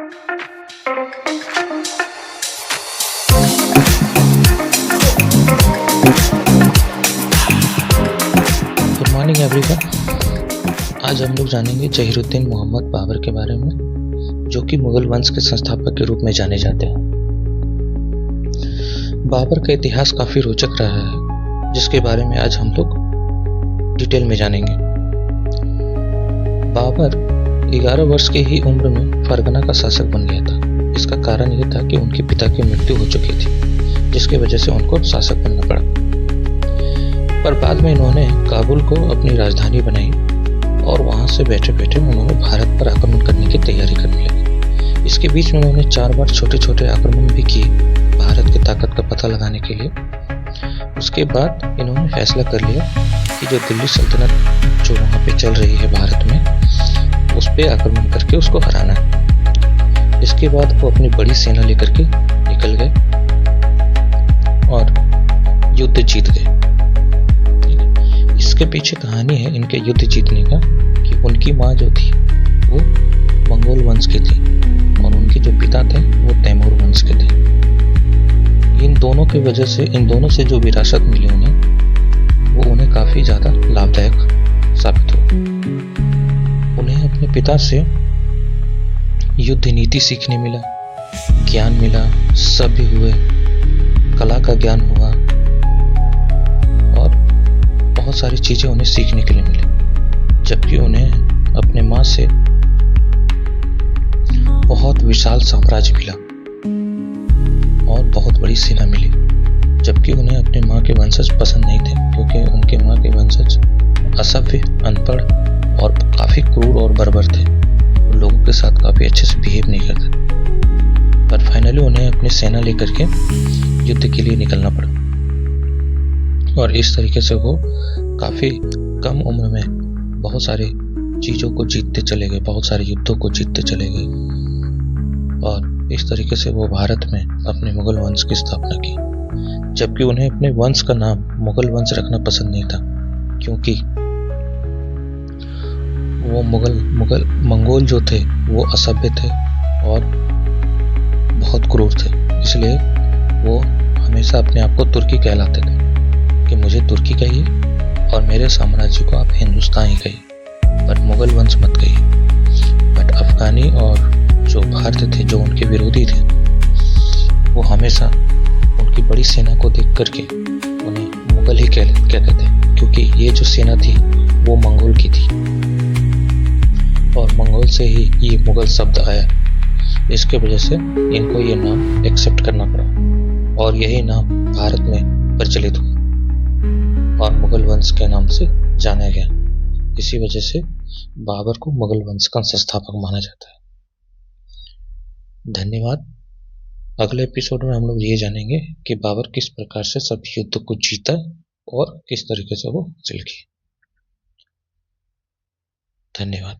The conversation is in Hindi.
Good morning everyone. आज हम लोग जानेंगे जहीरुद्दीन मोहम्मद बाबर के बारे में, जो कि मुगल वंश के संस्थापक के रूप में जाने जाते हैं। बाबर का इतिहास काफी रोचक रहा है, जिसके बारे में आज हम लोग डिटेल में जानेंगे। बाबर 11 वर्ष की ही उम्र में फरगना का शासक बन गया था। इसका कारण यह था कि उनके पिता की मृत्यु हो चुकी थी, जिसकी वजह से उनको शासक बनना पड़ा। पर बाद में इन्होंने काबुल को अपनी राजधानी बनाई और वहां से बैठे बैठे उन्होंने भारत पर आक्रमण करने की तैयारी करने लगे। इसके बीच में उन्होंने 4 बार छोटे छोटे आक्रमण भी किए भारत की ताकत का पता लगाने के लिए। उसके बाद इन्होंने फैसला कर लिया कि जो दिल्ली सल्तनत जो वहाँ पे चल रही है भारत में, उस पर आक्रमण करके उसको हराना है। इसके बाद वो अपनी बड़ी सेना लेकर के निकल गए और युद्ध जीत गए। इसके पीछे कहानी है इनके युद्ध जीतने का कि उनकी माँ जो थी वो मंगोल वंश की थी और उनके जो पिता थे वो तैमूर वंश के थे। इन दोनों की वजह से, इन दोनों से जो विरासत मिली उन्हें, वो उन्हें काफी ज्यादा लाभदायक साबित हुआ। उन्हें अपने पिता से युद्ध नीति सीखने मिला, ज्ञान मिला, सभ्य हुए, कला का ज्ञान हुआ और बहुत सारी चीजें उन्हें सीखने के लिए मिली। जबकि उन्हें अपने माँ से बहुत विशाल साम्राज्य मिला और बहुत बड़ी सेना मिली। जबकि उन्हें अपने माँ के वंशज पसंद नहीं थे, क्योंकि उनके माँ के वंशज असभ्य, अनपढ़ और काफी क्रूर और बर्बर थे। लोगों के साथ काफी अच्छे से बिहेव नहीं करते। पर फाइनली उन्हें अपनी सेना लेकर के युद्ध के लिए निकलना पड़ा और इस तरीके से वो काफी कम उम्र में बहुत सारी चीजों को जीतते चले गए, बहुत सारे युद्धों को जीतते चले गए और इस तरीके से वो भारत में अपने मुगल वंश की स्थापना की। जबकि उन्हें अपने वंश का नाम मुगल वंश रखना पसंद नहीं था, क्योंकि वो मंगोल जो थे वो असभ्य थे और बहुत क्रूर थे। इसलिए वो हमेशा अपने आप को तुर्की कहलाते थे कि मुझे तुर्की कहिए और मेरे साम्राज्य को आप हिंदुस्तान ही कहिए, बट मुगल वंश मत कहिए। बट अफगानी और जो भारत थे, जो उनके विरोधी थे, वो हमेशा उनकी बड़ी सेना को देख करके उन्हें मुगल ही कहते थे, क्योंकि ये जो सेना थी वो मंगोल की थी और मंगोल से ही ये मुगल शब्द आया। इसके वजह से इनको ये नाम एक्सेप्ट करना पड़ा और यही नाम भारत में प्रचलित हुआ और मुगल वंश के नाम से जाना गया। इसी वजह से बाबर को मुगल वंश का संस्थापक माना जाता है। धन्यवाद। अगले एपिसोड में हम लोग ये जानेंगे कि बाबर किस प्रकार से सब युद्ध को जीता और किस तरीके से वो हासिल की। धन्यवाद।